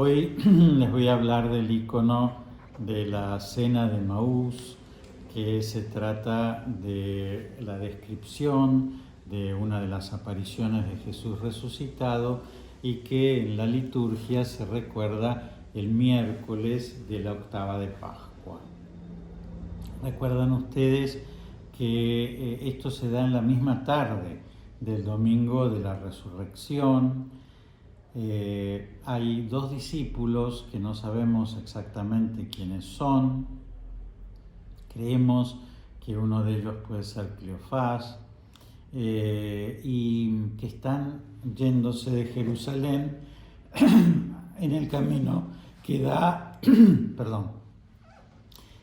Hoy les voy a hablar del icono de la cena de Maús, que se trata de la descripción de una de las apariciones de Jesús resucitado y que en la liturgia se recuerda el miércoles de la octava de Pascua. Recuerdan ustedes que esto se da en la misma tarde del domingo de la resurrección. Hay dos discípulos que no sabemos exactamente quiénes son. Creemos que uno de ellos puede ser Cleofás, y que están yéndose de Jerusalén en el camino que da, perdón,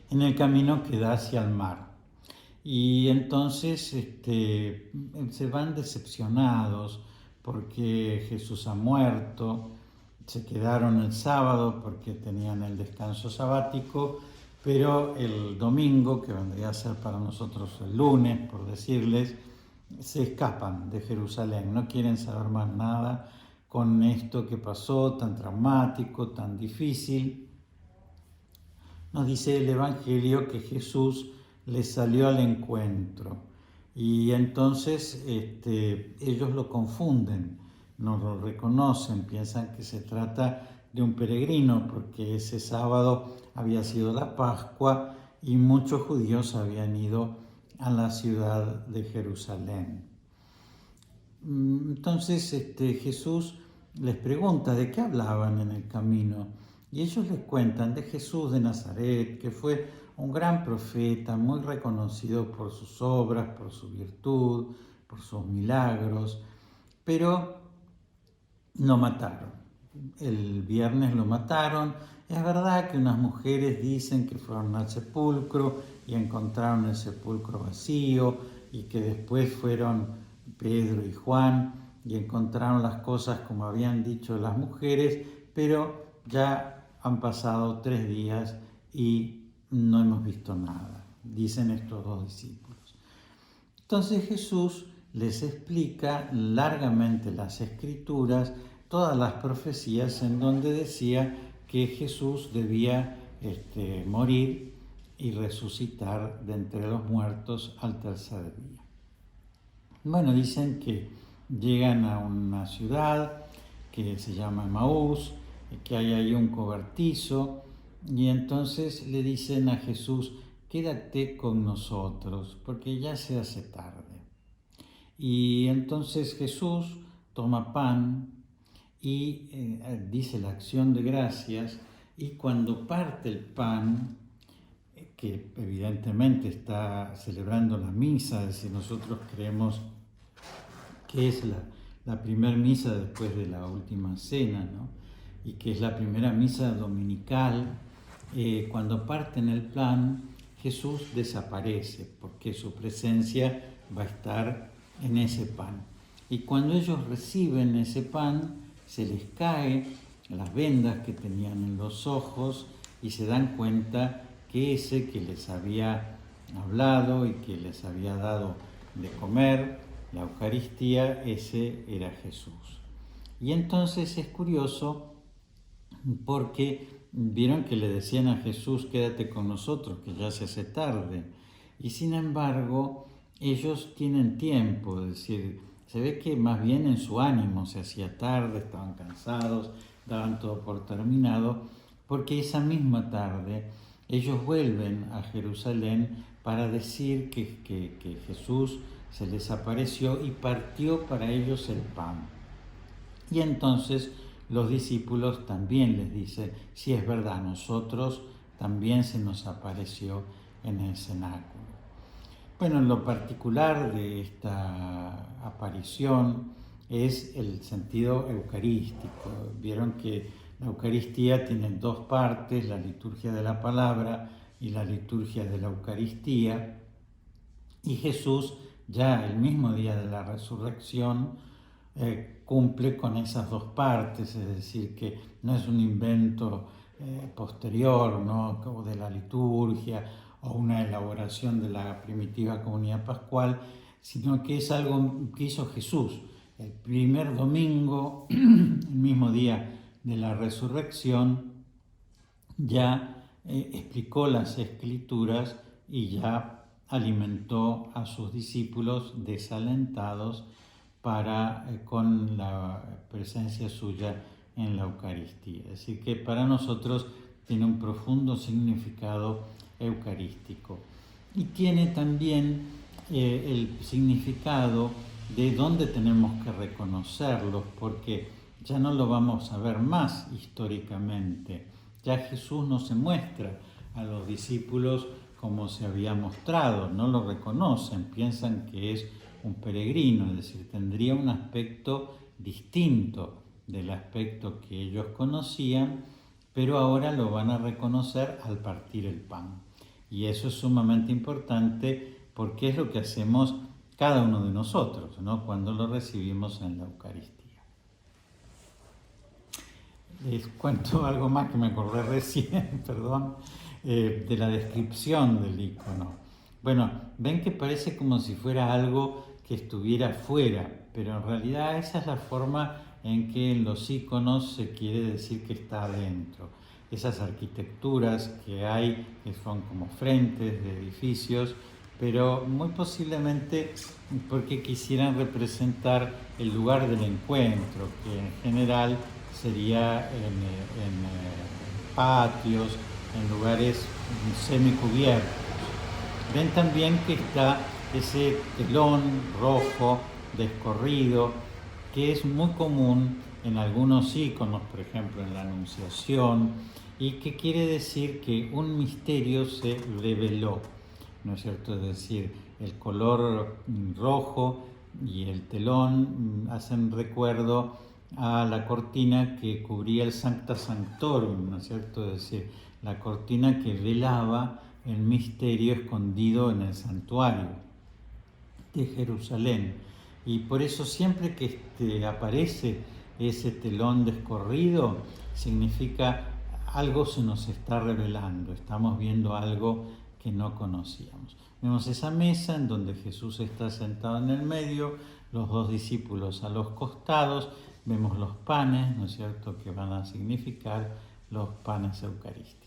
en el camino que da hacia el mar. Y entonces se van decepcionados porque Jesús ha muerto. Se quedaron el sábado porque tenían el descanso sabático, pero el domingo, que vendría a ser para nosotros el lunes, por decirles, se escapan de Jerusalén, no quieren saber más nada con esto que pasó, tan traumático, tan difícil. Nos dice el Evangelio que Jesús les salió al encuentro y entonces ellos lo confunden, no lo reconocen, piensan que se trata de un peregrino porque ese sábado había sido la Pascua y muchos judíos habían ido a la ciudad de Jerusalén. Entonces Jesús les pregunta de qué hablaban en el camino y ellos les cuentan de Jesús de Nazaret, que fue un gran profeta, muy reconocido por sus obras, por su virtud, por sus milagros, pero lo mataron. El viernes lo mataron. Es verdad que unas mujeres dicen que fueron al sepulcro y encontraron el sepulcro vacío y que después fueron Pedro y Juan y encontraron las cosas como habían dicho las mujeres, pero ya han pasado 3 días y no hemos visto nada, dicen estos dos discípulos. Entonces Jesús les explica largamente las Escrituras, todas las profecías en donde decía que Jesús debía morir y resucitar de entre los muertos al tercer día. Bueno, dicen que llegan a una ciudad que se llama Maús, que hay ahí un cobertizo, y entonces le dicen a Jesús: quédate con nosotros, porque ya se hace tarde. Y entonces Jesús toma pan y dice la acción de gracias, y cuando parte el pan, que evidentemente está celebrando la misa, es decir, nosotros creemos que es la primera misa después de la última cena, ¿no? Y que es la primera misa dominical. Cuando parten el pan, Jesús desaparece porque su presencia va a estar en ese pan. Y cuando ellos reciben ese pan, se les cae las vendas que tenían en los ojos y se dan cuenta que ese que les había hablado y que les había dado de comer, la Eucaristía, ese era Jesús. Y entonces es curioso porque vieron que le decían a Jesús: quédate con nosotros, que ya se hace tarde. Y sin embargo, ellos tienen tiempo, es decir, se ve que más bien en su ánimo se hacía tarde, estaban cansados, daban todo por terminado, porque esa misma tarde ellos vuelven a Jerusalén para decir que Jesús se les apareció y partió para ellos el pan. Y entonces los discípulos también les dicen: sí, es verdad, nosotros también se nos apareció en el cenáculo. Bueno, en lo particular de esta aparición es el sentido eucarístico. Vieron que la Eucaristía tiene 2 partes: la liturgia de la palabra y la liturgia de la Eucaristía. Y Jesús, ya el mismo día de la resurrección, cumple con esas 2 partes, es decir, que no es un invento posterior, ¿no?, como de la liturgia o una elaboración de la primitiva comunidad pascual, sino que es algo que hizo Jesús el primer domingo, el mismo día de la resurrección, ya explicó las Escrituras y ya alimentó a sus discípulos desalentados con la presencia suya en la Eucaristía. Así que para nosotros tiene un profundo significado eucarístico. Y tiene también el significado de dónde tenemos que reconocerlos, porque ya no lo vamos a ver más históricamente. Ya Jesús no se muestra a los discípulos como se había mostrado, no lo reconocen, piensan que es un peregrino, es decir, tendría un aspecto distinto del aspecto que ellos conocían, pero ahora lo van a reconocer al partir el pan. Y eso es sumamente importante porque es lo que hacemos cada uno de nosotros, ¿no?, cuando lo recibimos en la Eucaristía. Les cuento algo más que me acordé recién, perdón, de la descripción del icono. Bueno, ven que parece como si fuera algo que estuviera fuera, pero en realidad esa es la forma en que en los iconos se quiere decir que está adentro. Esas arquitecturas que hay, que son como frentes de edificios, pero muy posiblemente porque quisieran representar el lugar del encuentro, que en general sería en patios, en lugares semicubiertos. Ven también que está ese telón rojo descorrido, que es muy común en algunos iconos, por ejemplo en la Anunciación, y que quiere decir que un misterio se reveló, ¿no es cierto? Es decir, el color rojo y el telón hacen recuerdo a la cortina que cubría el Sancta Sanctorum, ¿no es cierto? Es decir, la cortina que velaba el misterio escondido en el santuario de Jerusalén. Y por eso siempre que aparece ese telón descorrido, significa algo se nos está revelando, estamos viendo algo que no conocíamos. Vemos esa mesa en donde Jesús está sentado en el medio, los dos discípulos a los costados, vemos los panes, ¿no es cierto?, que van a significar los panes eucarísticos.